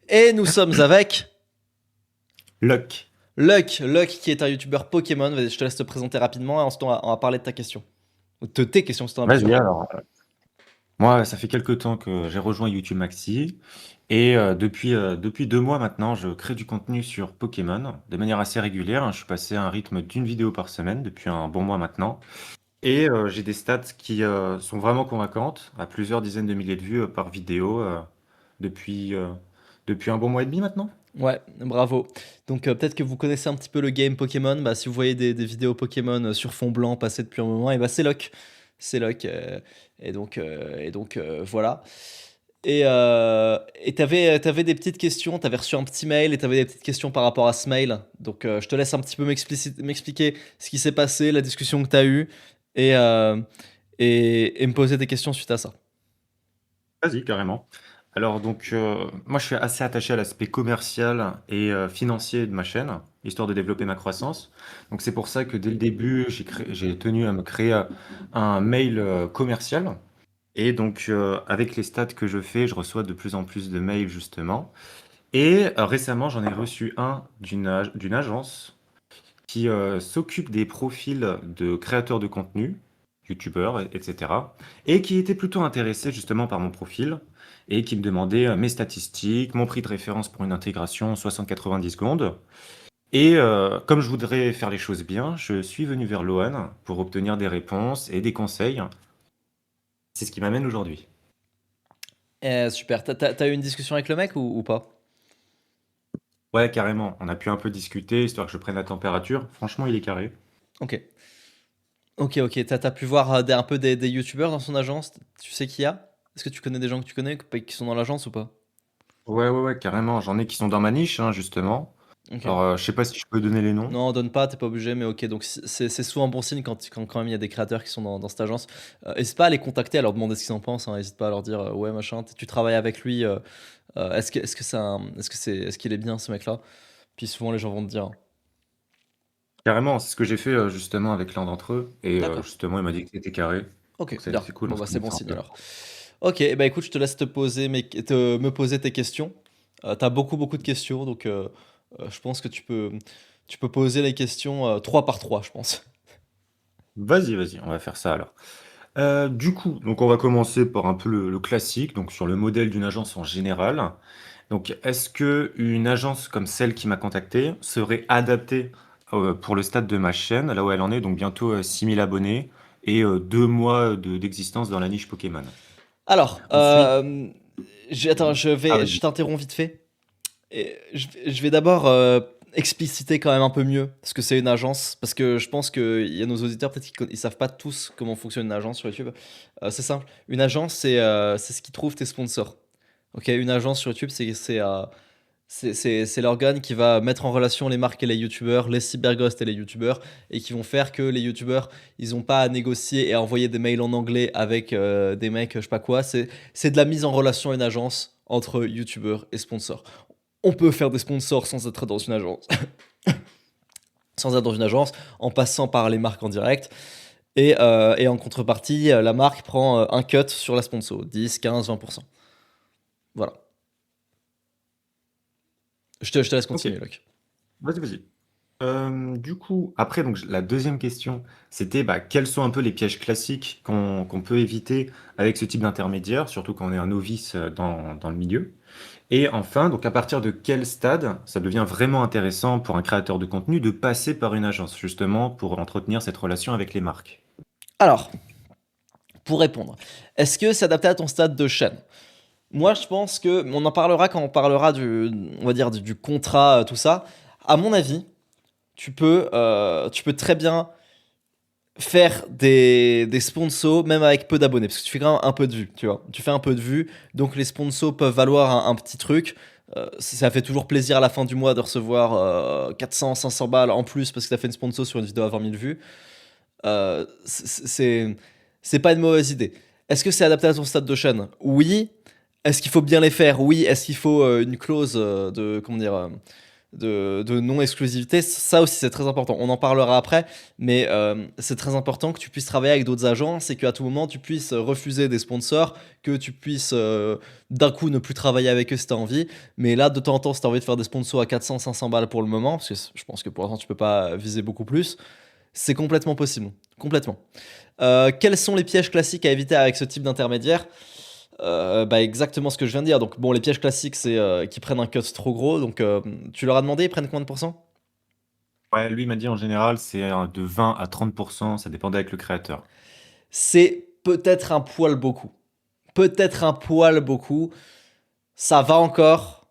Et nous sommes avec Luck. Luck qui est un youtubeur Pokémon. Vas-y, je te laisse te présenter rapidement et ensuite on va parler de ta question. Ou de tes questions si t'en as Vas-y, plusieurs. alors. Moi, ça fait quelques temps que j'ai rejoint YouTube Maxi et depuis 2 mois maintenant, je crée du contenu sur Pokémon de manière assez régulière, hein. Je suis passé à un rythme d'une vidéo par semaine depuis un bon mois maintenant et j'ai des stats qui sont vraiment convaincantes, à plusieurs dizaines de milliers de vues par vidéo depuis, euh, depuis un bon mois et demi maintenant. Ouais, bravo. Donc peut-être que vous connaissez un petit peu le game Pokémon. Bah, si vous voyez des vidéos Pokémon sur fond blanc passer depuis un moment, et bah c'est Luck. C'est Luck. Voilà. Et t'avais des petites questions, t'avais reçu un petit mail et t'avais des petites questions par rapport à ce mail. Donc je te laisse un petit peu m'expliquer ce qui s'est passé, la discussion que t'as eue et, euh, et me poser des questions suite à ça. Vas-y, carrément. Alors donc, moi je suis assez attaché à l'aspect commercial et financier de ma chaîne, histoire de développer ma croissance. Donc c'est pour ça que dès le début, j'ai tenu à me créer un mail commercial. Et donc avec les stats que je fais, je reçois de plus en plus de mails justement. Et récemment, j'en ai reçu un d'une agence qui s'occupe des profils de créateurs de contenu, youtubeurs, etc. Et qui était plutôt intéressé justement par mon profil et qui me demandait mes statistiques, mon prix de référence pour une intégration 60-90 secondes. Et comme je voudrais faire les choses bien, je suis venu vers Loan pour obtenir des réponses et des conseils. C'est ce qui m'amène aujourd'hui. Super. T'as eu une discussion avec le mec ou pas? Ouais, carrément. On a pu un peu discuter, histoire que je prenne la température. Franchement, il est carré. Ok. Ok. T'as pu voir un peu des youtubeurs dans son agence? Tu sais qui y a? Est-ce que tu connais des gens que tu connais qui sont dans l'agence ou pas? Ouais, carrément. J'en ai qui sont dans ma niche, hein, justement. Ok. Alors, je sais pas si je peux donner les noms. Non, donne pas, t'es pas obligé, mais ok. Donc c'est souvent bon signe quand même il y a des créateurs qui sont dans cette agence. Hésite pas à les contacter, à leur demander ce qu'ils en pensent, hein. Hésite pas à leur dire ouais machin, tu travailles avec lui. Est-ce qu'il est bien ce mec-là? Puis souvent les gens vont te dire. Carrément, c'est ce que j'ai fait justement avec l'un d'entre eux. Et D'accord. justement, il m'a dit que c'était carré. Ok, Donc bien. c'est cool, on Bon se bah c'est connaît bon un signe peu. alors. Ok, bah écoute, je te laisse me poser tes questions. T'as beaucoup de questions, donc je pense que tu peux poser les questions 3 par 3, je pense. Vas-y, on va faire ça alors. Du coup, donc on va commencer par un peu le classique, donc sur le modèle d'une agence en général. Donc, est-ce que une agence comme celle qui m'a contacté serait adaptée pour le stade de ma chaîne, là où elle en est, donc bientôt 6000 abonnés et 2 mois d'existence dans la niche Pokémon? Alors, Ensuite, attends, ah je vas-y. t'interromps vite fait. Je vais d'abord expliciter quand même un peu mieux ce que c'est une agence, parce que je pense qu'il y a nos auditeurs, peut-être ils savent pas tous comment fonctionne une agence sur YouTube. C'est simple. Une agence, c'est ce qui trouve tes sponsors. Ok, une agence sur YouTube, c'est l'organe qui va mettre en relation les marques et les youtubeurs, les cyberghosts et les youtubeurs, et qui vont faire que les youtubeurs, ils ont pas à négocier et à envoyer des mails en anglais avec des mecs, je sais pas quoi. C'est de la mise en relation à une agence entre youtubeurs et sponsors. On peut faire des sponsors sans être dans une agence, sans être dans une agence, en passant par les marques en direct. Et en contrepartie, la marque prend un cut sur la sponsor, 10, 15, 20%. Voilà. Je te laisse Ok, continuer, Locke. vas-y. Du coup, après, donc, la deuxième question, c'était bah, quels sont un peu les pièges classiques qu'on peut éviter avec ce type d'intermédiaire, surtout quand on est un novice dans le milieu. Et enfin, donc à partir de quel stade ça devient vraiment intéressant pour un créateur de contenu de passer par une agence, justement, pour entretenir cette relation avec les marques? Alors, pour répondre, est-ce que c'est adapté à ton stade de chaîne? Moi, je pense que on en parlera quand on parlera on va dire du contrat, tout ça. À mon avis, tu peux très bien faire des sponsors, même avec peu d'abonnés, parce que tu fais quand même un peu de vues, tu vois. Tu fais un peu de vues, donc les sponsors peuvent valoir un petit truc. Ça fait toujours plaisir à la fin du mois de recevoir 400, 500 balles en plus parce que tu as fait une sponsor sur une vidéo à 20 000 vues. Euh, c'est c'est pas une mauvaise idée. Est-ce que c'est adapté à ton stade de chaîne? Oui. Est-ce qu'il faut bien les faire? Oui. Est-ce qu'il faut une clause de comment dire de non-exclusivité. Ça aussi, c'est très important. On en parlera après, mais c'est très important que tu puisses travailler avec d'autres agences et qu'à tout moment, tu puisses refuser des sponsors, que tu puisses d'un coup ne plus travailler avec eux si tu as envie. Mais là, de temps en temps, si tu as envie de faire des sponsors à 400, 500 balles pour le moment, parce que je pense que pour l'instant, tu peux pas viser beaucoup plus, c'est complètement possible. Complètement. Quels sont les pièges classiques à éviter avec ce type d'intermédiaire? Bah exactement ce que je viens de dire. Donc bon, les pièges classiques, c'est qu'ils prennent un cut trop gros. Donc tu leur as demandé, ils prennent combien de pourcents? Ouais, lui il m'a dit en général, c'est de 20 à 30%, ça dépendait avec le créateur. C'est peut-être un poil beaucoup. Peut-être un poil beaucoup. Ça va encore.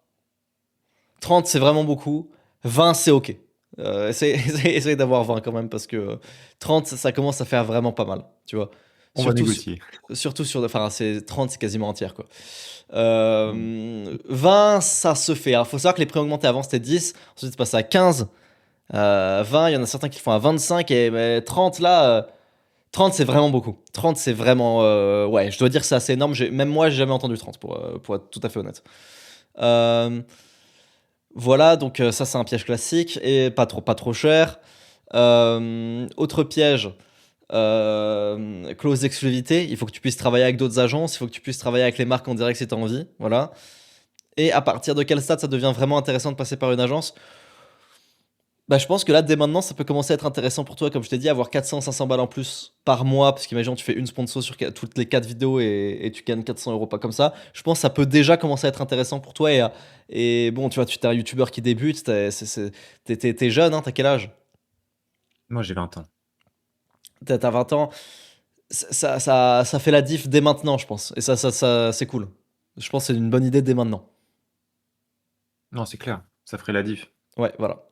30, c'est vraiment beaucoup. 20, c'est ok. Essaye d'avoir 20 quand même parce que 30, ça commence à faire vraiment pas mal. Tu vois. On va Surtout, négocier. surtout sur. Enfin, c'est 30, c'est quasiment entière quoi. Mm. 20, ça se fait. Il faut savoir que les prix augmentés avant c'était 10, ensuite c'est passé à 15. 20, il y en a certains qui le font à 25 et mais 30 là, 30 c'est vraiment beaucoup. 30 c'est vraiment ouais, je dois dire que c'est assez énorme. Même moi j'ai jamais entendu 30 pour être tout à fait honnête. Euh, voilà, donc ça c'est un piège classique et pas trop cher. Autre piège, clause d'exclusivité. Il faut que tu puisses travailler avec d'autres agences, il faut que tu puisses travailler avec les marques en direct si tu as envie. Voilà. Et à partir de quel stade ça devient vraiment intéressant de passer par une agence? Bah, je pense que là, dès maintenant, ça peut commencer à être intéressant pour toi. Comme je t'ai dit, avoir 400, 500 balles en plus par mois, parce qu'imagine, tu fais une sponsor sur toutes les 4 vidéos et tu gagnes 400 euros pas comme ça. Je pense que ça peut déjà commencer à être intéressant pour toi. Et bon, tu vois, tu es un youtubeur qui débute, t'es jeune, hein, t'as quel âge? Moi j'ai 20 ans. T'as 20 ans. Ça fait la diff dès maintenant, je pense. Et ça c'est cool. Je pense que c'est une bonne idée dès maintenant. Non, c'est clair, ça ferait la diff. Ouais, voilà.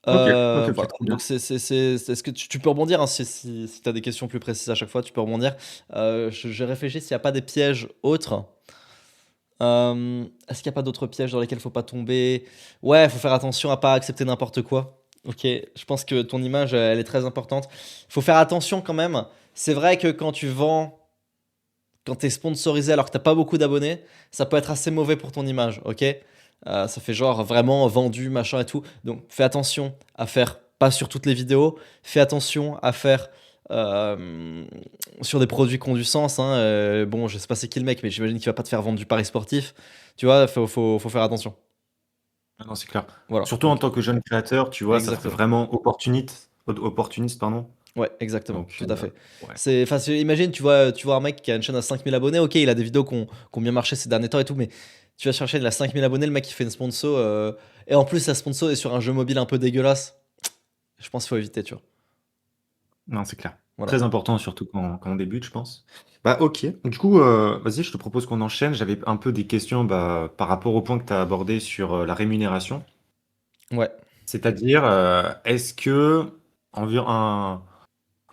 Ok, ok, ok, Voilà, trop donc bien. est-ce que tu peux rebondir hein, si tu as des questions plus précises à chaque fois, tu peux rebondir. J'ai réfléchi s'il n'y a pas des pièges autres. Est-ce qu'il n'y a pas d'autres pièges dans lesquels il faut pas tomber? Ouais, il faut faire attention à pas accepter n'importe quoi. Ok, je pense que ton image, elle est très importante. Il faut faire attention quand même. C'est vrai que quand tu vends, quand tu es sponsorisé alors que t'as pas beaucoup d'abonnés, ça peut être assez mauvais pour ton image, ok? Ça fait genre vraiment vendu, machin et tout. Donc fais attention à faire, pas sur toutes les vidéos, fais attention à faire euh, sur des produits qui ont du sens. Hein. Bon, je sais pas c'est qui le mec, mais j'imagine qu'il va pas te faire vendre du pari sportif. Tu vois, faut faire attention. Ah non, c'est clair. Voilà, Surtout en donc tant que jeune créateur, tu vois, ça ferait exactement. vraiment opportuniste, pardon. Ouais, exactement, Donc, tout à fait. ouais. Imagine, tu vois un mec qui a une chaîne à 5000 abonnés, ok, il a des vidéos qui ont bien marché ces derniers temps et tout, mais tu vas chercher, il a 5000 abonnés, le mec qui fait une sponsor, et en plus, la sponsor est sur un jeu mobile un peu dégueulasse. Je pense qu'il faut éviter, tu vois. Non, c'est clair. Voilà. Très important, surtout quand on débute, je pense. Bah, ok. Du coup, vas-y, je te propose qu'on enchaîne. J'avais un peu des questions bah, par rapport au point que tu as abordé sur la rémunération. Ouais. C'est-à-dire, est-ce que environ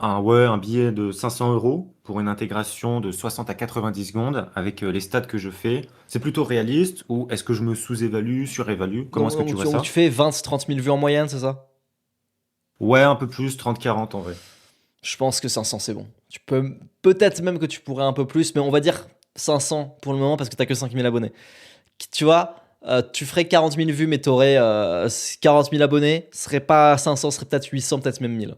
ouais, un billet de 500 euros pour une intégration de 60 à 90 secondes avec les stats que je fais, c'est plutôt réaliste ou est-ce que je me sous-évalue, surévalue? Comment est-ce que tu vois Donc tu ça? fais 20-30 000 vues en moyenne, c'est ça? Ouais, un peu plus, 30-40 en vrai. Je pense que 500, c'est bon. Tu peux, peut-être même que tu pourrais un peu plus, mais on va dire 500 pour le moment parce que t'as que 5000 abonnés. Tu vois, tu ferais 40 000 vues, mais t'aurais 40 000 abonnés. Ce serait pas 500, ce serait peut-être 800, peut-être même 1000.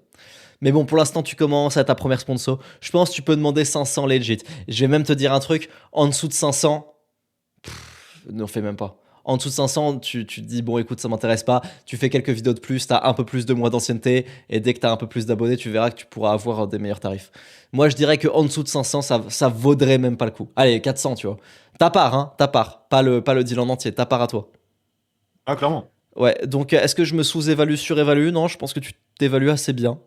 Mais bon, pour l'instant, tu commences à ta première sponsor. Je pense que tu peux demander 500 legit. Je vais même te dire un truc. En dessous de 500, n'en fais même pas. En dessous de 500, tu te dis, bon, écoute, ça m'intéresse pas. Tu fais quelques vidéos de plus, t'as un peu plus de mois d'ancienneté. Et dès que t'as un peu plus d'abonnés, tu verras que tu pourras avoir des meilleurs tarifs. Moi, je dirais qu'en dessous de 500, ça vaudrait même pas le coup. Allez, 400, tu vois. Ta part, hein, ta part. Pas le deal en entier, ta part à toi. Ah, clairement. Ouais, donc est-ce que je me sous-évalue, surévalue? Non, je pense que tu t'évalues assez bien.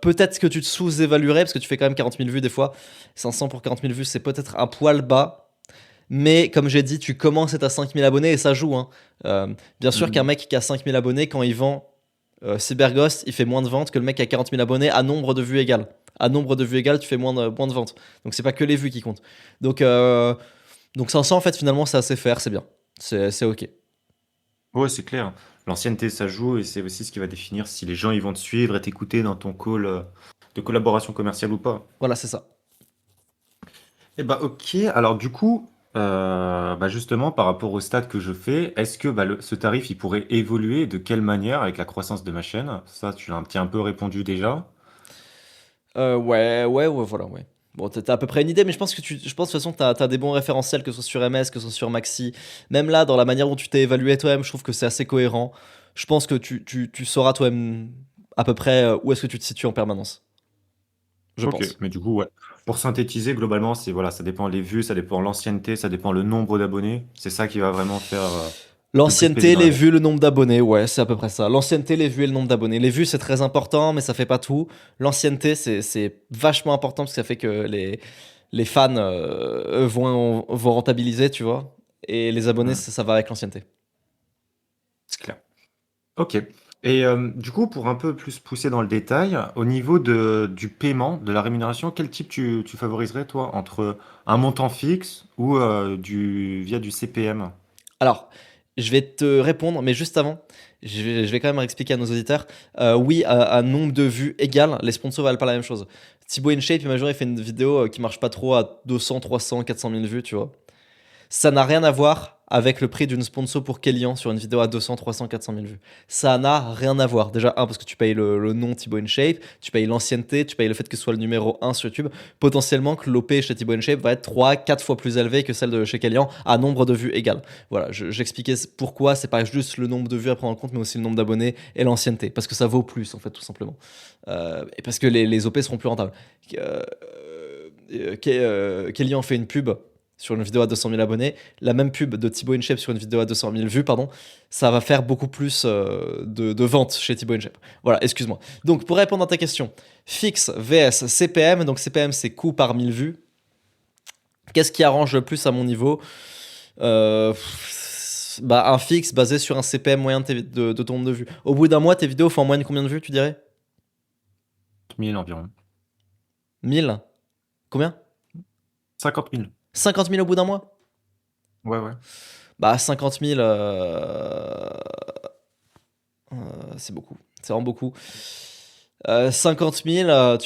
Peut-être que tu te sous-évaluerais, parce que tu fais quand même 40 000 vues des fois. 500 pour 40 000 vues, c'est peut-être un poil bas. Mais comme j'ai dit, tu commences à être à 5 000 abonnés et ça joue. Hein. Bien sûr qu'un Mhm. mec qui a 5 000 abonnés, quand il vend Cyberghost, il fait moins de ventes que le mec qui a 40 000 abonnés à nombre de vues égales. À nombre de vues égales, tu fais moins de ventes. Donc c'est pas que les vues qui comptent. Donc, euh, donc 500, en fait, finalement, c'est assez fair, c'est bien. C'est ok. Ouais, c'est clair. L'ancienneté, ça joue et c'est aussi ce qui va définir si les gens ils vont te suivre et t'écouter dans ton call de collaboration commerciale ou pas. Voilà, c'est ça. Eh bah ok, alors du coup, Bah justement, par rapport au stade que je fais, est-ce que bah, ce tarif il pourrait évoluer de quelle manière avec la croissance de ma chaîne? Ça, tu l'as un peu répondu déjà. Ouais, voilà, ouais. Bon, t'as à peu près une idée, mais je pense de toute façon que t'as des bons référentiels, que ce soit sur MS, que ce soit sur Maxi. Même là, dans la manière dont tu t'es évalué toi-même, je trouve que c'est assez cohérent. Je pense que tu sauras toi-même à peu près où est-ce que tu te situes en permanence. Je Ok, pense. mais du coup, ouais. Pour synthétiser, globalement, c'est voilà, ça dépend les vues, ça dépend l'ancienneté, ça dépend le nombre d'abonnés. C'est ça qui va vraiment faire le plus peser L'ancienneté, dans la les balance. vues, le nombre d'abonnés, ouais, c'est à peu près ça. L'ancienneté, les vues et le nombre d'abonnés. Les vues, c'est très important, mais ça fait pas tout. L'ancienneté, c'est vachement important parce que ça fait que les fans eux, vont rentabiliser, tu vois. Et les abonnés, Hmm, ça va avec l'ancienneté. c'est clair. Ok. Et du coup, pour un peu plus pousser dans le détail, au niveau du paiement, de la rémunération, quel type tu favoriserais, toi, entre un montant fixe ou via du CPM? Alors, je vais te répondre, mais juste avant, je vais quand même expliquer à nos auditeurs. Oui, à nombre de vues égal, les sponsors valent pas la même chose. Thibaut InShape, imagine, il fait une vidéo qui marche pas trop à 200, 300, 400 000 vues, tu vois. Ça n'a rien à voir avec le prix d'une sponsor pour Kellyanne sur une vidéo à 200, 300, 400 000 vues. Ça n'a rien à voir. Déjà, parce que tu payes le nom Thibaut InShape, tu payes l'ancienneté, tu payes le fait que ce soit le numéro 1 sur YouTube. Potentiellement que l'OP chez Thibaut InShape va être 3, 4 fois plus élevé que celle de chez Kellyanne à nombre de vues égal. Voilà, j'expliquais pourquoi c'est pas juste le nombre de vues à prendre en compte, mais aussi le nombre d'abonnés et l'ancienneté. Parce que ça vaut plus, en fait, tout simplement. Et parce que les OP seront plus rentables. Kellyanne fait une pub sur une vidéo à 200 000 abonnés, la même pub de Thibaut InShape sur une vidéo à 200 000 vues, pardon, ça va faire beaucoup plus de ventes chez Thibaut InShape. Voilà, excuse-moi. Donc, pour répondre à ta question, fixe vs CPM, donc CPM c'est coût par 1000 vues. Qu'est-ce qui arrange le plus à mon niveau? Bah, un fixe basé sur un CPM moyen de ton nombre de vues. Au bout d'un mois, tes vidéos font en moyenne combien de vues, tu dirais? 1000 environ. 1000? Combien? 50 000. 50 000 au bout d'un mois? Ouais, ouais. Bah, 50 000, c'est beaucoup. C'est vraiment beaucoup. 50 000, allez,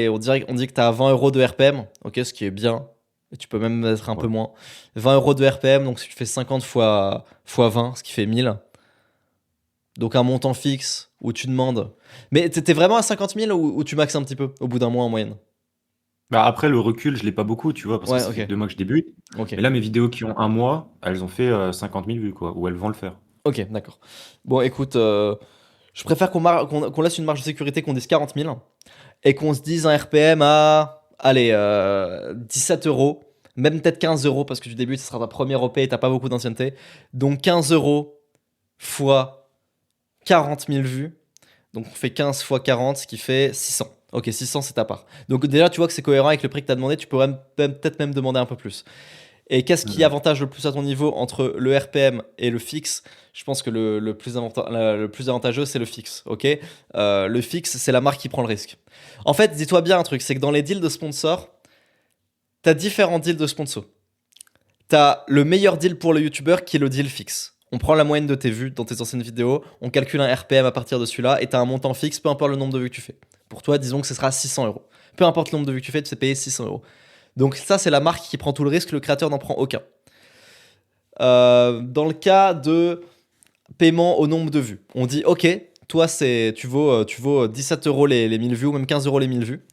on dit que tu as 20 euros de RPM, ok, ce qui est bien. Et tu peux même mettre un peu Ouais. moins. 20 euros de RPM, donc si tu fais 50 fois 20, ce qui fait 1000. Donc un montant fixe où tu demandes. Mais t'es vraiment à 50 000 ou tu maxes un petit peu au bout d'un mois en moyenne? Bah, après, le recul, je l'ai pas beaucoup, tu vois, parce que Ouais, ça fait ok. que 2 mois que je débute. Ok. Mais là, mes vidéos qui ont un mois, elles ont fait 50 000 vues, quoi, ou elles vont le faire. Ok, d'accord. Bon, écoute, je préfère qu'on laisse une marge de sécurité, qu'on dise 40 000 et qu'on se dise un RPM à, allez, 17 euros, même peut-être 15 euros parce que tu débutes, ce sera ta première OP et t'as pas beaucoup d'ancienneté. Donc 15 euros fois 40 000 vues. Donc on fait 15 fois 40, ce qui fait 600. Ok, 600 c'est ta part. Donc déjà tu vois que c'est cohérent avec le prix que tu as demandé, tu pourrais peut-être même demander un peu plus. Et qu'est-ce qui Mhm. avantage le plus à ton niveau entre le RPM et le fixe? Je pense que le plus avantageux, c'est le fixe. Ok. Le fixe, c'est la marque qui prend le risque. En fait, dis-toi bien un truc, c'est que dans les deals de sponsor, t'as différents deals de sponsor. T'as le meilleur deal pour le YouTuber qui est le deal fixe. On prend la moyenne de tes vues dans tes anciennes vidéos, on calcule un RPM à partir de celui-là et t'as un montant fixe, peu importe le nombre de vues que tu fais. Pour toi, disons que ce sera 600 euros. Peu importe le nombre de vues que tu fais, tu sais payer 600 euros. Donc ça, c'est la marque qui prend tout le risque, le créateur n'en prend aucun. Dans le cas de paiement au nombre de vues, on dit ok, toi tu vaux 17 euros les 1000 vues ou même 15 euros les 1000 vues.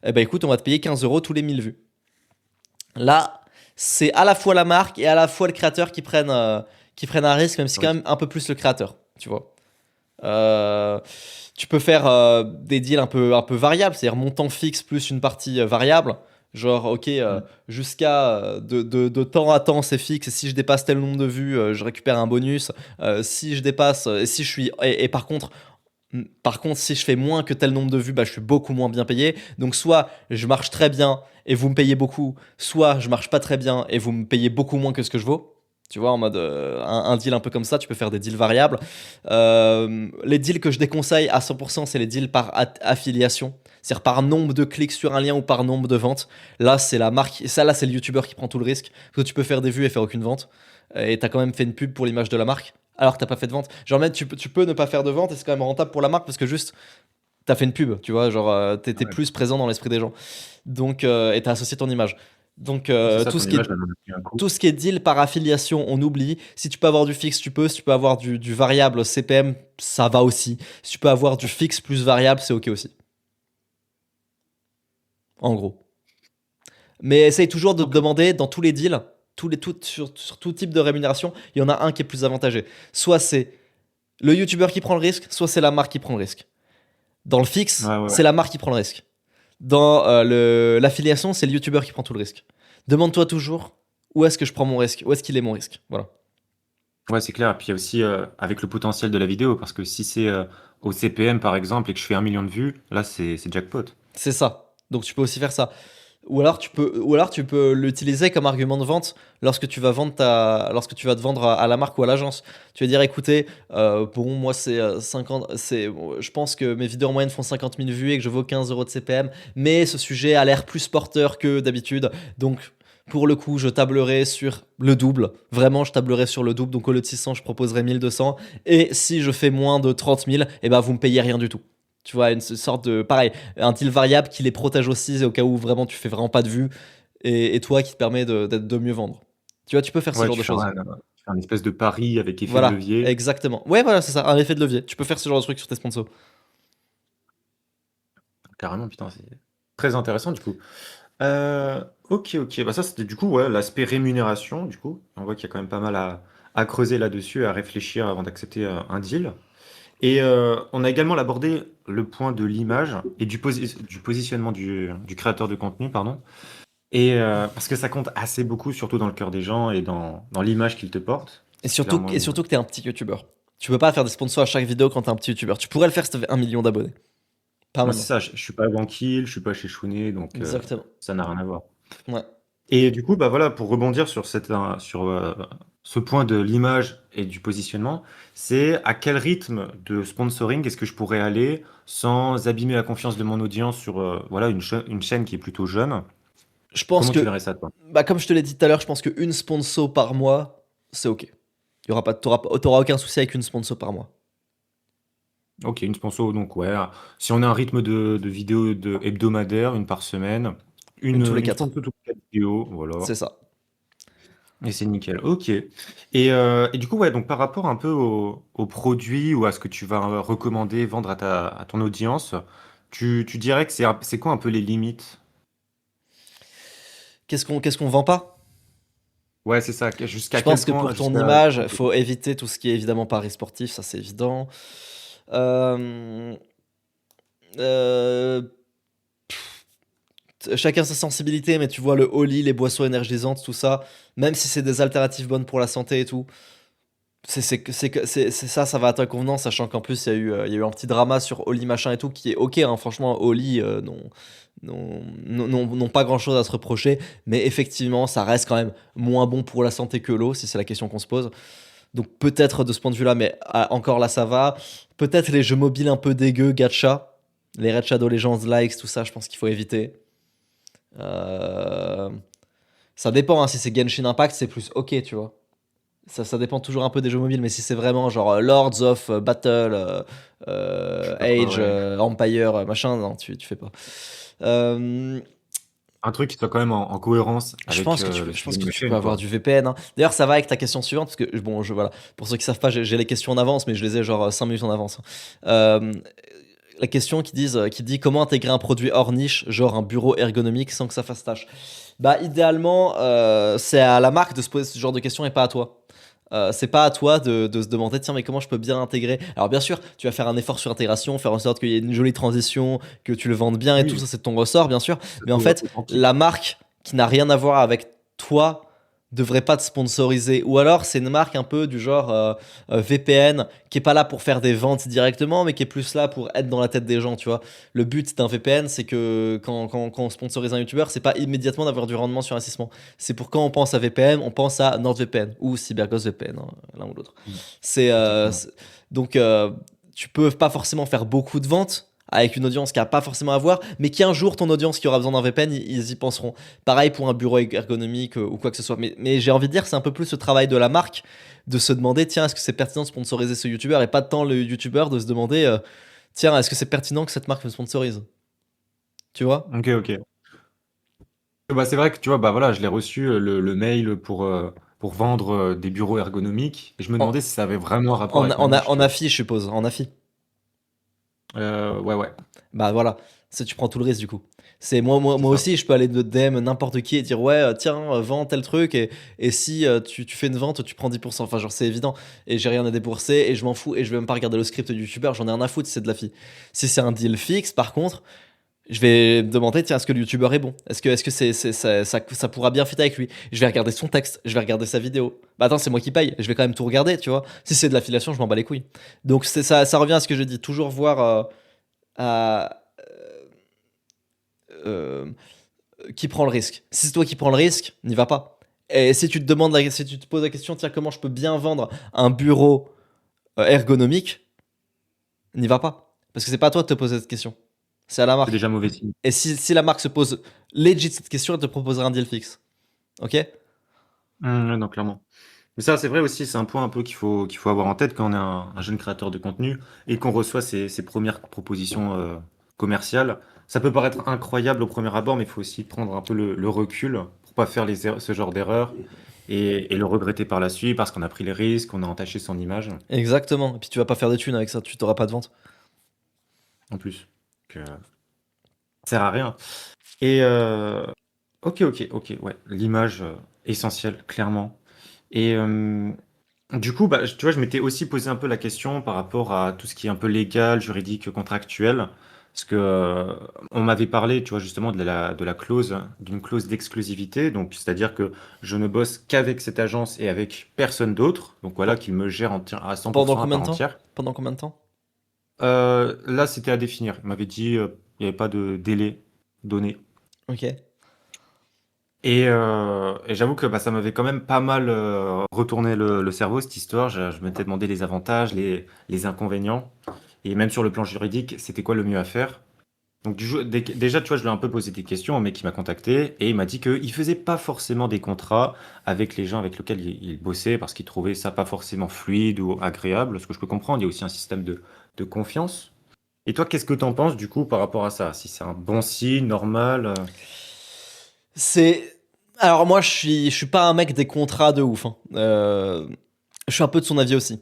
Eh ben écoute, on va te payer 15 euros tous les 1000 vues. Là, c'est à la fois la marque et à la fois le créateur qui prennent un risque, même si quand Oui. même un peu plus le créateur, tu vois. Euh, Tu peux faire des deals un peu variables, c'est-à-dire montant fixe plus une partie variable. Genre, ok, Mhm. jusqu'à de temps à temps, c'est fixe. Et si je dépasse tel nombre de vues, je récupère un bonus. Si je dépasse, et si je suis, et par contre, si je fais moins que tel nombre de vues, bah, je suis beaucoup moins bien payé. Donc, soit je marche très bien et vous me payez beaucoup, soit je marche pas très bien et vous me payez beaucoup moins que ce que je vaux. Tu vois, en mode un deal un peu comme ça, tu peux faire des deals variables. Les deals que je déconseille à 100%, c'est les deals par affiliation. C'est-à-dire par nombre de clics sur un lien ou par nombre de ventes. Là, c'est la marque. Ça, là, c'est le youtubeur qui prend tout le risque. Parce que tu peux faire des vues et faire aucune vente. Et t'as quand même fait une pub pour l'image de la marque. Alors que t'as pas fait de vente. Genre, même, tu peux ne pas faire de vente et c'est quand même rentable pour la marque parce que juste, t'as fait une pub. Tu vois, genre, t'es Ouais. plus présent dans l'esprit des gens. Donc, et t'as associé ton image. Donc C'est ça, tout ton ce qui image, est elle en a pris un coup. tout ce qui est deal par affiliation, on oublie. Si tu peux avoir du fixe, tu peux. Si tu peux avoir du variable CPM, ça va aussi. Si tu peux avoir du fixe plus variable, c'est ok aussi. En gros. Mais essaye toujours de te Ok. demander dans tous les deals, sur tout type de rémunération, il y en a un qui est plus avantagé. Soit c'est le youtubeur qui prend le risque, soit c'est la marque qui prend le risque. Dans le fixe, Ouais, ouais, ouais. c'est la marque qui prend le risque. Dans l'affiliation, c'est le youtubeur qui prend tout le risque. Demande-toi toujours où est-ce que je prends mon risque, où est-ce qu'il est mon risque. Voilà. Ouais, c'est clair. Puis il y a aussi avec le potentiel de la vidéo, parce que si c'est au CPM par exemple et que je fais 1 million de vues, là c'est jackpot. C'est ça. Donc tu peux aussi faire ça. Ou alors tu peux l'utiliser comme argument de vente lorsque tu vas te vendre à la marque ou à l'agence. Tu vas dire, écoutez, bon, moi c'est 50, je pense que mes vidéos en moyenne font 50 000 vues et que je vaux 15 euros de CPM, mais ce sujet a l'air plus porteur que d'habitude. Donc pour le coup, je tablerai sur le double. Vraiment, je tablerai sur le double. Donc au lieu de 600, je proposerai 1200. Et si je fais moins de 30 000, eh ben, vous me payez rien du tout. Tu vois, une sorte de. Pareil, un deal variable qui les protège aussi au cas où vraiment tu fais vraiment pas de vue et toi qui te permet de mieux vendre. Tu vois, tu peux faire ce Ouais, genre de choses. tu fais un espèce de pari avec effet de Voilà, levier. exactement. Ouais, voilà, c'est ça, un effet de levier. Tu peux faire ce genre de truc sur tes sponsors. Carrément, putain, c'est très intéressant du coup. Ok, ok. Bah ça, c'était du coup ouais, l'aspect rémunération. Du coup, on voit qu'il y a quand même pas mal à creuser là-dessus, à réfléchir avant d'accepter un deal. Et on a également abordé le point de l'image et du positionnement du créateur de contenu, pardon. Et parce que ça compte assez beaucoup, surtout dans le cœur des gens et dans l'image qu'ils te portent. Et C'est surtout, clairement et surtout que t'es un petit youtubeur. Tu peux pas faire des sponsors à chaque vidéo quand t'es un petit youtubeur. Tu pourrais le faire si t'avais 1 million d'abonnés. Pas Moi, c'est maintenant. ça, je suis pas Banquille, je suis pas chez Chounet, donc Exactement. ça n'a rien à voir. Ouais. Et du coup, bah voilà, pour rebondir sur ce point de l'image et du positionnement, c'est à quel rythme de sponsoring est-ce que je pourrais aller sans abîmer la confiance de mon audience sur voilà, une chaîne qui est plutôt jeune. Je pense Comment tu que, verrais ça, toi? bah, comme je te l'ai dit tout à l'heure, je pense qu'une sponsor par mois, c'est ok. T'auras aucun souci avec une sponsor par mois. Ok, une sponsor, donc ouais. Si on a un rythme de vidéos hebdomadaire, une par semaine, Une tous les une 4. sponsor toutes les 4 vidéos, voilà. C'est ça. Et c'est nickel. Ok. Et du coup, ouais, donc par rapport un peu au produit ou à ce que tu vas recommander, vendre à ton audience, tu dirais que c'est quoi un peu les limites? Qu'est-ce qu'on vend pas? Ouais, c'est ça. Je Jusqu'à quel pense que point, pour ton jusqu'à image, quand il faut éviter tout ce qui est évidemment paris sportif, ça c'est évident. Euh, euh, Chacun sa sensibilité, mais tu vois le Oli, les boissons énergisantes, tout ça, même si c'est des alternatives bonnes pour la santé et tout, ça, ça va à ta convenance, sachant qu'en plus il y a eu un petit drama sur Oli machin et tout qui est ok, hein, franchement Oli n'ont pas grand chose à se reprocher, mais effectivement ça reste quand même moins bon pour la santé que l'eau, si c'est la question qu'on se pose. Donc peut-être de ce point de vue-là, mais encore là ça va. Peut-être les jeux mobiles un peu dégueux, gacha, les Red Shadow Legends likes, tout ça, je pense qu'il faut éviter. Euh, Ça dépend, hein, si c'est Genshin Impact, c'est plus ok, tu vois. Ça dépend toujours un peu des jeux mobiles, mais si c'est vraiment genre Lords of Battle, je sais pas, Age, ouais. Empire, machin, non, tu fais pas. Euh, Un truc qui soit quand même en cohérence je avec pense que tu, le je sujet pense de que ma tu peux chaîne, avoir quoi. du VPN, hein. D'ailleurs, ça va avec ta question suivante, parce que, bon, voilà, pour ceux qui savent pas, j'ai les questions en avance, mais je les ai genre 5 minutes en avance. Euh, la question qui dit comment intégrer un produit hors niche, genre un bureau ergonomique sans que ça fasse tâche. Bah, idéalement, c'est à la marque de se poser ce genre de questions et pas à toi. C'est pas à toi de se demander, tiens, mais comment je peux bien intégrer. Alors, bien sûr, tu vas faire un effort sur l'intégration, faire en sorte qu'il y ait une jolie transition, que tu le vendes bien et tout, Oui, ça c'est de ton ressort, bien sûr. c'est Mais en fait, la authentique. marque qui n'a rien à voir avec toi devrait pas te sponsoriser. Ou alors, c'est une marque un peu du genre VPN qui est pas là pour faire des ventes directement, mais qui est plus là pour être dans la tête des gens, tu vois. Le but d'un VPN, c'est que quand on sponsorise un YouTuber, c'est pas immédiatement d'avoir du rendement sur investissement. C'est pour quand on pense à VPN, on pense à NordVPN ou CyberGhost VPN, hein, l'un ou l'autre. Mm, C'est effectivement. donc tu peux pas forcément faire beaucoup de ventes avec une audience qui a pas forcément à voir, mais qui un jour ton audience qui aura besoin d'un VPN, ils y penseront. Pareil pour un bureau ergonomique ou quoi que ce soit. Mais j'ai envie de dire, c'est un peu plus ce travail de la marque de se demander, tiens, est-ce que c'est pertinent de sponsoriser ce YouTuber et pas tant le YouTuber de se demander, tiens, est-ce que c'est pertinent que cette marque me sponsorise? Tu vois? Ok, ok. Bah, c'est vrai que tu vois, bah voilà, je l'ai reçu le mail pour vendre des bureaux ergonomiques et je me En, demandais si ça avait vraiment un rapport avec ma en niche, tu vois. affi, je suppose, en affi. Ouais, ouais. Bah voilà, tu prends tout le risque du coup. C'est C'est moi ça. aussi, je peux aller de DM n'importe qui et dire ouais, tiens, vends tel truc et si tu fais une vente, tu prends 10%. Enfin, genre, c'est évident. Et j'ai rien à débourser et je m'en fous et je vais même pas regarder le script du youtubeur, j'en ai rien à foutre si c'est de la fille. Si c'est un deal fixe, par contre, je vais me demander, tiens, est-ce que le youtubeur est bon? Est-ce que ça pourra bien fit avec lui? Je vais regarder son texte, je vais regarder sa vidéo. Bah attends, c'est moi qui paye, je vais quand même tout regarder, tu vois. Si c'est de l'affiliation, je m'en bats les couilles. Donc ça revient à ce que je dis, toujours voir à, euh, qui prend le risque. Si c'est toi qui prends le risque, n'y va pas. Et si tu te demandes, si tu te poses la question, tiens, comment je peux bien vendre un bureau ergonomique, n'y va pas. Parce que c'est pas à toi de te poser cette question. C'est à la C'est marque. déjà mauvais signe. Et si la marque se pose legit cette question, elle te proposera un deal fixe. Ok? Ouais, non, clairement. Mais ça, c'est vrai aussi, c'est un point un peu qu'il faut avoir en tête quand on est un jeune créateur de contenu et qu'on reçoit ses premières propositions commerciales. Ça peut paraître incroyable au premier abord, mais il faut aussi prendre un peu le recul pour pas faire ce genre d'erreur et le regretter par la suite parce qu'on a pris les risques, on a entaché son image Exactement. Et puis tu vas pas faire de thunes avec ça, tu t'auras pas de vente. en plus. Donc, ça sert à rien. Et ok, ok, ok, ouais, l'image essentielle, clairement. Et du coup, bah, tu vois, je m'étais aussi posé un peu la question par rapport à tout ce qui est un peu légal, juridique, contractuel. Parce que on m'avait parlé, tu vois, justement de la clause, d'une clause d'exclusivité. Donc, c'est-à-dire que je ne bosse qu'avec cette agence et avec personne d'autre. Donc voilà, Pe- qu'il me gère à Pendant 100% à combien de part temps? entière. Pendant combien de temps? Là, c'était à définir. Il m'avait dit, il n'y avait pas de délai donné. Ok. Et j'avoue que bah, ça m'avait quand même pas mal retourné le cerveau, cette histoire. Je m'étais demandé les avantages, les inconvénients. Et même sur le plan juridique, c'était quoi le mieux à faire? Donc déjà, tu vois, je lui ai un peu posé des questions au mec qui m'a contacté et il m'a dit qu'il faisait pas forcément des contrats avec les gens avec lesquels il bossait parce qu'il trouvait ça pas forcément fluide ou agréable, ce que je peux comprendre. Il y a aussi un système de confiance. Et toi, qu'est-ce que tu en penses du coup par rapport à ça? Si c'est un bon signe, normal? C'est. Alors moi, je suis pas un mec des contrats de ouf, hein. Je suis un peu de son avis aussi.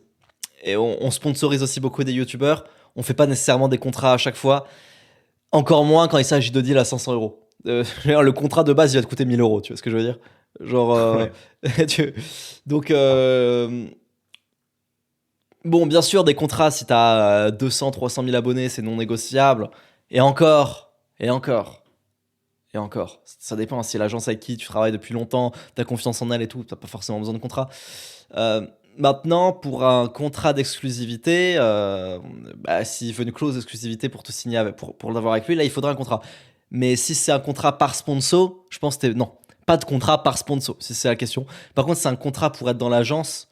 Et on sponsorise aussi beaucoup des youtubeurs. On fait pas nécessairement des contrats à chaque fois. Encore moins quand il s'agit de deals à 500 euros. Le contrat de base, il va te coûter 1000 euros, tu vois ce que je veux dire? Genre. Ouais. Tu- Donc. Bon, bien sûr, des contrats, si t'as 200, 300 000 abonnés, c'est non négociable. Et encore. Et encore. Et encore. Ça dépend. Si l'agence avec qui tu travailles depuis longtemps, t'as confiance en elle et tout, t'as pas forcément besoin de contrat. Euh, Maintenant, pour un contrat d'exclusivité, bah, s'il veut une clause d'exclusivité pour te signer pour l'avoir avec lui, là, il faudra un contrat. Mais si c'est un contrat par sponsor, je pense que non, pas de contrat par sponsor, si c'est la question. Par contre, c'est un contrat pour être dans l'agence.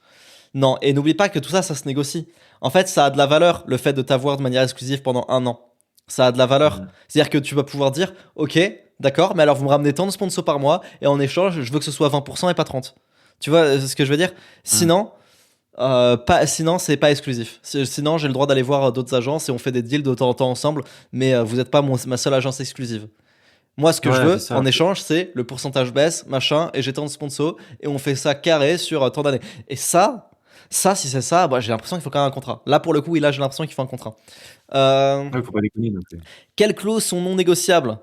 Non, et n'oublie pas que tout ça, ça se négocie. En fait, ça a de la valeur, le fait de t'avoir de manière exclusive pendant un an. Ça a de la valeur. Mhm. C'est-à-dire que tu vas pouvoir dire, ok, d'accord, mais alors vous me ramenez tant de sponsors par mois, et en échange, je veux que ce soit 20% et pas 30. Tu vois ce que je veux dire? Mhm. Sinon, sinon, c'est pas exclusif. Sinon, j'ai le droit d'aller voir d'autres agences et on fait des deals de temps en temps ensemble, mais vous n'êtes pas ma seule agence exclusive. Moi, ce que je Ouais, c'est veux en ça. échange, c'est le pourcentage baisse, machin, et j'ai tant de sponsors, et on fait ça carré sur tant d'années. Et si c'est ça, bah, j'ai l'impression qu'il faut quand même un contrat. Là, pour le coup, oui, là, j'ai l'impression qu'il faut un contrat. Euh, Ouais, faut pas déconner non plus. Quelles clauses sont non négociables?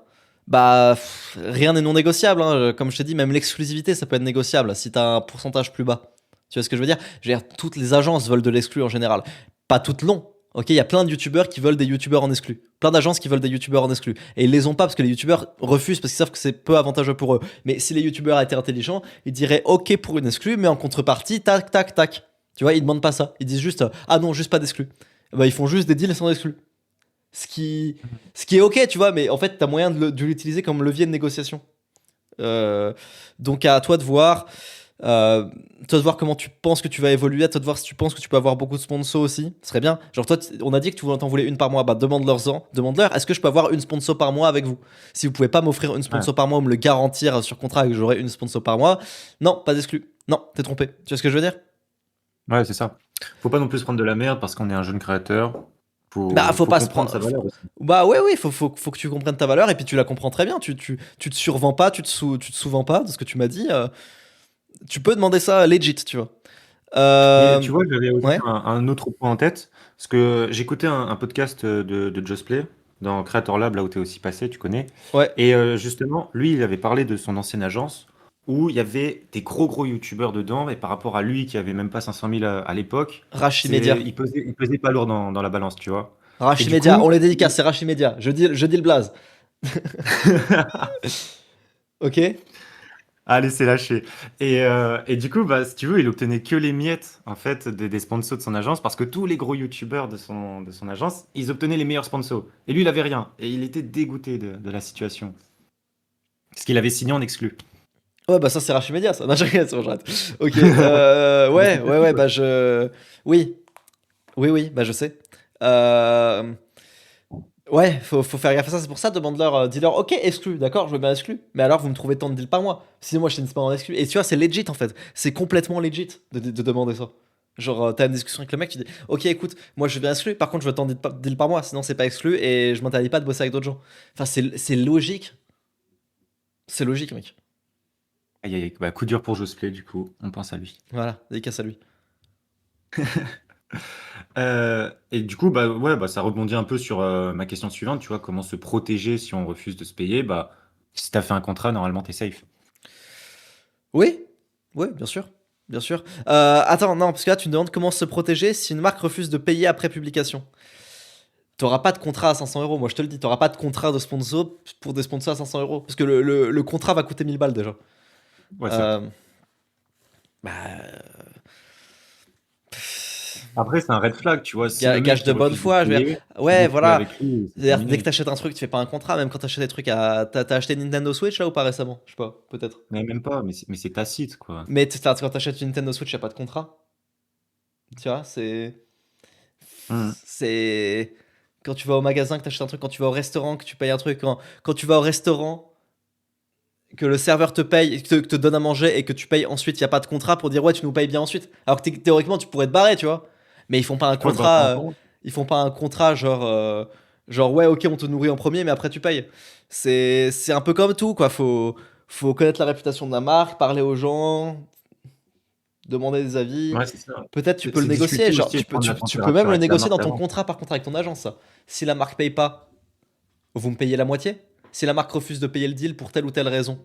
Bah, rien n'est non négociable, hein. Comme je t'ai dit, même l'exclusivité, ça peut être négociable si t'as un pourcentage plus bas. Tu vois ce que je veux dire? Je veux dire, toutes les agences veulent de l'exclu en général. Pas toutes l'ont. Ok, il y a plein de youtubeurs qui veulent des youtubeurs en exclu. Plein d'agences qui veulent des youtubeurs en exclu. Et ils les ont pas parce que les youtubeurs refusent parce qu'ils savent que c'est peu avantageux pour eux. Mais si les youtubeurs étaient intelligents, ils diraient ok pour une exclu, mais en contrepartie, tac, tac, tac. Tu vois, ils demandent pas ça. Ils disent juste ah non, juste pas d'exclu. Bah, ils font juste des deals sans exclu. Ce qui, ce qui est ok, tu vois, mais en fait, t'as moyen de l'utiliser comme levier de négociation. Euh, donc à toi de voir. Toi de voir comment tu penses que tu vas évoluer, à toi de voir si tu penses que tu peux avoir beaucoup de sponsors aussi, ce serait bien. Genre toi, on a dit que tu t'en voulais une par mois, bah demande-leur, est-ce que je peux avoir une sponsor par mois avec vous? Si vous pouvez pas m'offrir une Ouais, sponsor par mois ou me le garantir sur contrat que j'aurai une sponsor par mois, non, pas exclu. Non, t'es trompé. Tu vois ce que je veux dire? ouais, c'est ça. Faut pas non plus se prendre de la merde parce qu'on est un jeune créateur. Bah, faut faut pas se comprendre prendre. sa valeur aussi. Bah ouais, oui, faut que tu comprennes ta valeur et puis tu la comprends très bien. Tu te survends pas, tu te sous-vends pas de ce que tu m'as dit. Tu peux demander ça legit, tu vois. Mais Euh, tu vois, j'avais aussi ouais, un autre point en tête, parce que j'écoutais un podcast de Just Play dans Creator Lab, là où tu es aussi passé, tu connais. ouais. Et justement, lui, il avait parlé de son ancienne agence, où il y avait des gros youtubeurs dedans, et par rapport à lui, qui avait même pas 500 000 à l'époque, Rachimedia. il pesait pas lourd dans la balance, tu vois. Et du Rachimedia, coup, on les dédicace, c'est Rachimedia. Je dis le blaze. Ok? allez, c'est lâché. Et du coup, bah, si tu veux, il obtenait que les miettes en fait des sponsors de son agence parce que tous les gros youtubeurs de son agence, ils obtenaient les meilleurs sponsors. Et lui, il avait rien. Et il était dégoûté de la situation. Parce qu'il avait signé en exclu. Ouais, bah ça c'est Rachimedia, ça. Non, c'est bon, j'arrête. Ok, Ah, mais c'est ouais, facile, ouais. bah je... Oui, oui, bah je sais. Euh, Ouais, faut faire gaffe à ça, c'est pour ça, demande-leur, dis-leur, ok, exclu, d'accord, je veux bien exclu, mais alors vous me trouvez tant de deals par mois, sinon moi je t'ai pas en exclu. Et tu vois, c'est legit en fait, c'est complètement legit de demander ça. Genre, t'as une discussion avec le mec, tu dis, ok, écoute, moi je veux bien exclu, par contre je veux tant de deals par mois, sinon c'est pas exclu et je m'interdis pas de bosser avec d'autres gens. Enfin, c'est logique, c'est logique, mec. Aïe, aïe, aïe. Bah, coup dur pour Josplay, du coup, on pense à lui. Voilà, dédicace à lui. Et du coup, bah, ouais, bah, ça rebondit un peu sur ma question suivante, tu vois, comment se protéger si on refuse de se payer. Bah, si t'as fait un contrat, normalement, t'es safe. Oui, oui, bien sûr, bien sûr. Attends, non, parce que là tu me demandes comment se protéger si une marque refuse de payer après publication. T'auras pas de contrat à 500 euros, moi je te le dis, t'auras pas de contrat de sponsor pour des sponsors à 500 euros. Parce que le contrat va coûter 1000 balles déjà. Ouais, certes. Euh, bah, Après, c'est un red flag, tu vois. Si le gage mec de il bonne refuse de foi, je veux dire. payer, tu Ouais, dis plus voilà. avec lui, c'est C'est-à-dire, dès que terminé. t'achètes un truc, tu fais pas un contrat, même quand t'achètes des trucs à. T'as acheté une Nintendo Switch là ou pas récemment? Je sais pas, peut-être. Mais même pas, mais c'est tacite, quoi. Mais quand t'achètes une Nintendo Switch, y a pas de contrat. Tu vois, c'est. Mhm. C'est. Quand tu vas au magasin, que t'achètes un truc, quand tu vas au restaurant, que tu payes un truc, quand tu vas au restaurant, que le serveur te paye, te donne à manger et que tu payes ensuite, il y a pas de contrat pour dire ouais, tu nous payes bien ensuite. Alors que théoriquement, tu pourrais te barrer, tu vois. Mais ils font pas un Ouais, bah, c'est contrat, un con. ils font pas un contrat genre ouais, ok, on te nourrit en premier, mais après tu payes. C'est un peu comme tout, quoi. Faut connaître la réputation de la marque, parler aux gens, demander des avis. Ouais, c'est ça. Peut-être tu peux le C'est négocier, discuter genre aussi et prendre la tu peux même température le avec la négocier dans marque ton avant. contrat par contre avec ton agence, ça. Si la marque paye pas, vous me payez la moitié. Si la marque refuse de payer le deal pour telle ou telle raison,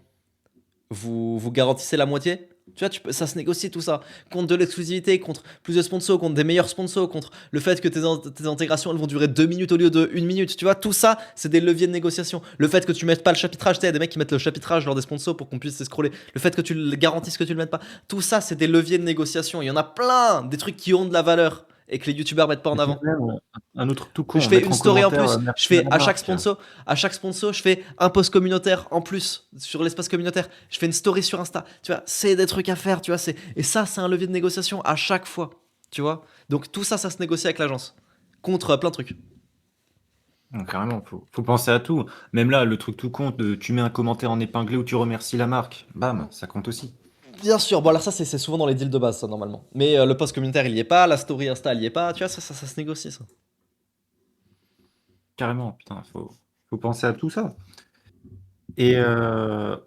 vous garantissez la moitié. Tu vois, ça se négocie tout ça. Contre de l'exclusivité, contre plus de sponsors, contre des meilleurs sponsors, contre le fait que tes intégrations elles vont durer 2 minutes au lieu de 1 minute. Tu vois, tout ça, c'est des leviers de négociation. Le fait que tu mettes pas le chapitrage, tu sais, il y a des mecs qui mettent le chapitrage lors des sponsors pour qu'on puisse se scroller. Le fait que tu le garantisses que tu le mettes pas. Tout ça, c'est des leviers de négociation. Il y en a plein, des trucs qui ont de la valeur et que les youtubeurs mettent pas en Et puis avant. même, un autre truc tout Je con, fais mettre une en story en commentaire plus. Je merci à fais la marque. à chaque sponsor, je fais un post communautaire en plus sur l'espace communautaire. Je fais une story sur Insta. Tu vois, c'est des trucs à faire. Tu vois, et ça, c'est un levier de négociation à chaque fois. Tu vois. Donc tout ça, ça se négocie avec l'agence contre plein de trucs. Donc, carrément, faut penser à tout. Même là, le truc tout con, tu mets un commentaire en épinglé où tu remercies la marque. Bam, ça compte aussi. Bien sûr. Bon, alors ça, c'est souvent dans les deals de base, ça normalement. Mais le post communautaire, il y est pas. La story Insta, il y est pas. Tu vois, ça se négocie, ça. Carrément, putain, faut penser à tout ça. Et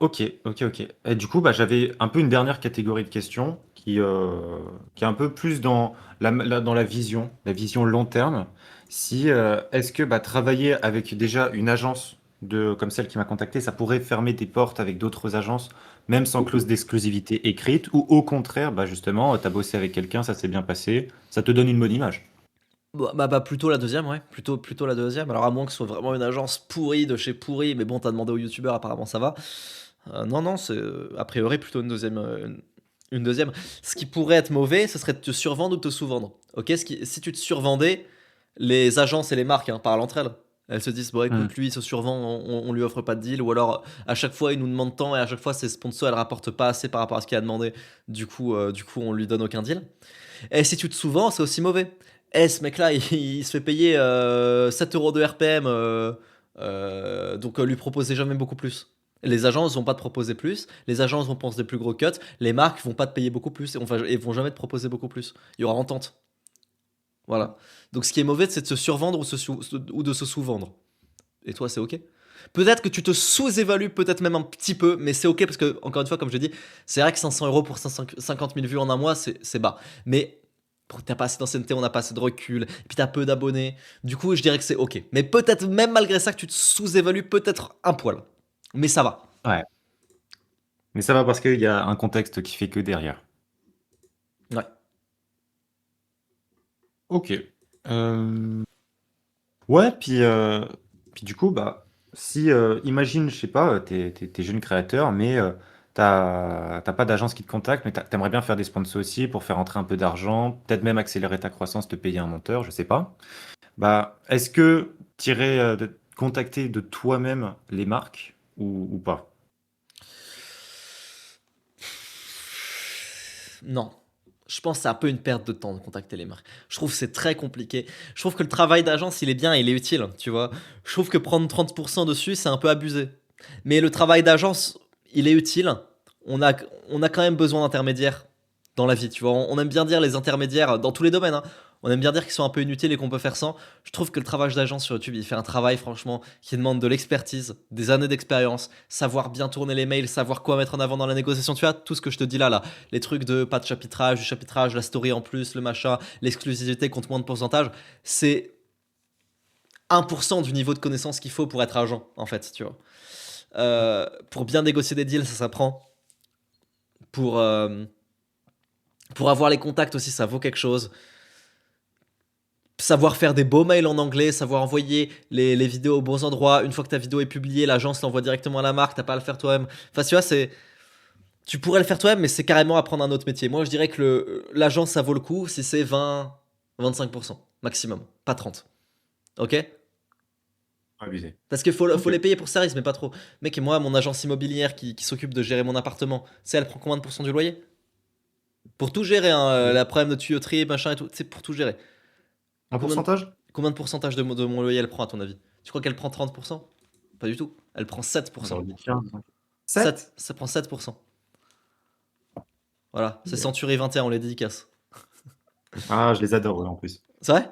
ok, ok, ok. Et du coup, bah, j'avais un peu une dernière catégorie de questions qui est un peu plus dans dans la vision long terme. Si est-ce que bah, travailler avec déjà une agence comme celle qui m'a contacté, ça pourrait fermer des portes avec d'autres agences, même sans clause d'exclusivité écrite, ou au contraire, bah, justement, tu as bossé avec quelqu'un, ça s'est bien passé, ça te donne une bonne image. Bah, plutôt la deuxième, ouais. Plutôt la deuxième. Alors, à moins que ce soit vraiment une agence pourrie de chez pourri, mais bon, t'as demandé aux youtubeurs, apparemment ça va. Non, non, c'est a priori plutôt une deuxième. Une deuxième. Ce qui pourrait être mauvais, ce serait de te survendre ou de te sous-vendre. Ok, si tu te survendais, les agences et les marques parlent entre elles. Elles se disent, bon, Hmm. écoute, lui, il se survend, on lui offre pas de deal, ou alors à chaque fois, il nous demande tant, et à chaque fois, ses sponsors, elles rapportent pas assez par rapport à ce qu'il a demandé. Du coup, on lui donne aucun deal. Et si tu te sous-vends, c'est aussi mauvais. Ce mec-là, il se fait payer 7 euros de RPM, donc lui proposer jamais beaucoup plus. Les agences vont pas te proposer plus, les agences vont penser des plus gros cuts, les marques vont pas te payer beaucoup plus et vont jamais te proposer beaucoup plus. Il y aura entente. Voilà. Donc ce qui est mauvais, c'est de se survendre ou de se sous-vendre. Et toi, c'est ok. Peut-être que tu te sous-évalues, peut-être même un petit peu, mais c'est ok parce que, encore une fois, comme je l'ai dit, c'est vrai que 500 € pour 50 000 vues en un mois, c'est bas. Mais t'as pas assez d'ancienneté, on n'a pas assez de recul, et puis t'as peu d'abonnés. Du coup, je dirais que c'est ok. Mais peut-être même malgré ça que tu te sous-évalues peut-être un poil. Mais ça va. Ouais. Mais ça va parce qu'il y a un contexte qui fait que derrière. Ouais. Ok. Ouais, puis du coup, bah, si, imagine, je sais pas, t'es jeune créateur, mais t'as pas d'agence qui te contacte, mais t'aimerais bien faire des sponsors aussi pour faire entrer un peu d'argent, peut-être même accélérer ta croissance, te payer un monteur, je sais pas. Bah, est-ce que t'irais contacter de toi-même les marques ou pas? Non. Je pense que c'est un peu une perte de temps de contacter les marques. Je trouve que c'est très compliqué. Je trouve que le travail d'agence, il est bien, il est utile, tu vois. Je trouve que prendre 30% dessus, c'est un peu abusé. Mais le travail d'agence, il est utile. On a, on a quand même besoin d'intermédiaires dans la vie, tu vois. On aime bien dire les intermédiaires dans tous les domaines, hein. On aime bien dire qu'ils sont un peu inutiles et qu'on peut faire sans. Je trouve que le travail d'agence sur YouTube, il fait un travail, franchement, qui demande de l'expertise, des années d'expérience, savoir bien tourner les mails, savoir quoi mettre en avant dans la négociation. Tu vois, tout ce que je te dis là, les trucs de pas de chapitrage, du chapitrage, la story en plus, le machin, l'exclusivité compte moins de pourcentage, c'est 1% du niveau de connaissance qu'il faut pour être agent, en fait, tu vois. Pour bien négocier des deals, ça s'apprend. Pour, euh, pour avoir les contacts aussi, ça vaut quelque chose. Savoir faire des beaux mails en anglais, savoir envoyer les vidéos aux bons endroits. Une fois que ta vidéo est publiée, l'agence l'envoie directement à la marque, t'as pas à le faire toi-même. Enfin, tu vois, tu pourrais le faire toi-même, mais c'est carrément apprendre un autre métier. Moi, je dirais que l'agence, ça vaut le coup si c'est 20-25% maximum, pas 30. Ok. Abusé. Parce qu'il faut Ok. les payer pour service, mais pas trop. Mec, et moi, mon agence immobilière qui s'occupe de gérer mon appartement, c'est elle prend combien de pourcents du loyer? Pour tout gérer, hein, la problème de tuyauterie, machin et tout, c'est pour tout gérer. Un Combien de, pourcentage? combien de pourcentage de mon loyer elle prend, à ton avis? Tu crois qu'elle prend 30%? Pas du tout. Elle prend 7%. Alors, 15. 7? 7, ça prend 7%. Voilà, c'est Century 21, on les dédicace. Ah, je les adore, eux, en plus. C'est vrai?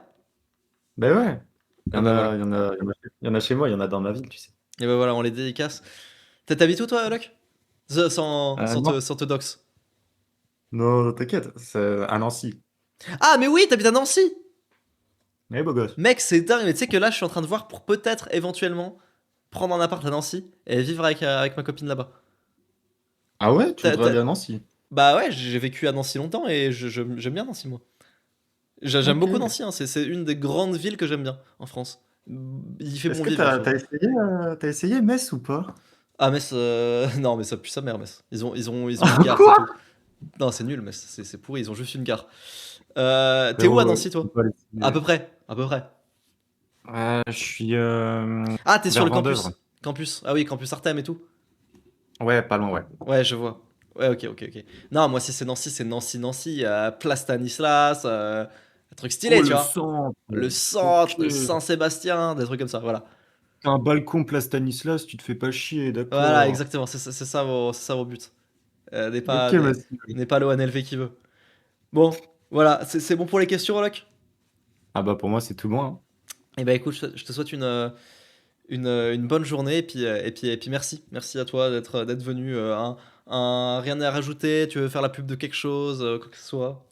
Ben ouais. Il y Et en ben a, voilà. il y en a, il y en a, il y en a chez moi, il y en a dans ma ville, tu sais. Et ben voilà, on les dédicace. T'habites où toi, Locke? Non, Sans te dox. non, t'inquiète, c'est à Nancy. Ah, mais oui, t'habites à Nancy! Mais beau gosse. Mec, c'est dingue, mais tu sais que là, je suis en train de voir pour peut-être, éventuellement, prendre un appart à Nancy et vivre avec ma copine là-bas. Ah ouais, tu T'as- voudrais aller t'as- à Nancy? Bah ouais, j'ai vécu à Nancy longtemps et j'aime bien Nancy, moi. J'aime Ok. beaucoup Nancy, hein, c'est une des grandes villes que j'aime bien en France. Il fait Est-ce bon que vivre, t'as, tu vois. t'as essayé Metz ou pas? Ah, Metz, non, mais ça pue sa mère, Metz. Ils ont une gare, c'est Quoi? tout. Non, c'est nul, Metz, c'est pourri, ils ont juste une gare. T'es où à Frérot, Nancy, tu toi? peux aller À essayer. peu près, à peu près. Je suis Ah, t'es sur vers le Vendeuvre. campus. Campus, ah oui, campus Artem et tout. Ouais, pas loin, ouais. Ouais, je vois. Ouais, ok, ok, ok. Non, moi, si c'est Nancy, Nancy, Place Stanislas, un truc stylé, Oh, tu le vois. centre. Le Ok. centre, Saint-Sébastien, des trucs comme ça, voilà. T'as un balcon place Stanislas, tu te fais pas chier, Voilà, d'accord. exactement, c'est ça vos buts. Ok, monsieur. N'est pas l'ONLV qui veut. Bon, voilà, c'est bon pour les questions, Rock. Ah bah pour moi, c'est tout bon, hein. Eh ben écoute, je te souhaite une bonne journée et puis merci. Merci à toi d'être venu. Rien à rajouter, tu veux faire la pub de quelque chose, quoi que ce soit.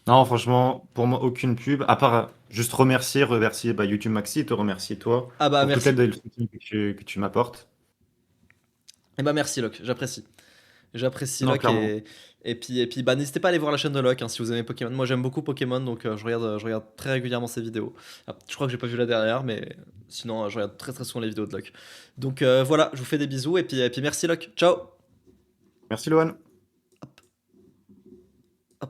Non, franchement, pour moi, aucune pub, à part juste remercier bah, YouTube Maxi et te remercier toi Ah bah pour toute l'aide merci. et le soutien que tu m'apportes. Eh bah merci Locke, j'apprécie. J'apprécie Non, Locke clairement. et puis bah n'hésitez pas à aller voir la chaîne de Locke, hein, si vous aimez Pokémon. Moi j'aime beaucoup Pokémon donc je regarde très régulièrement ses vidéos. Ah, je crois que j'ai pas vu la dernière mais sinon je regarde très très souvent les vidéos de Locke. Donc voilà, je vous fais des bisous et puis merci Locke. Ciao. Merci, Lohan.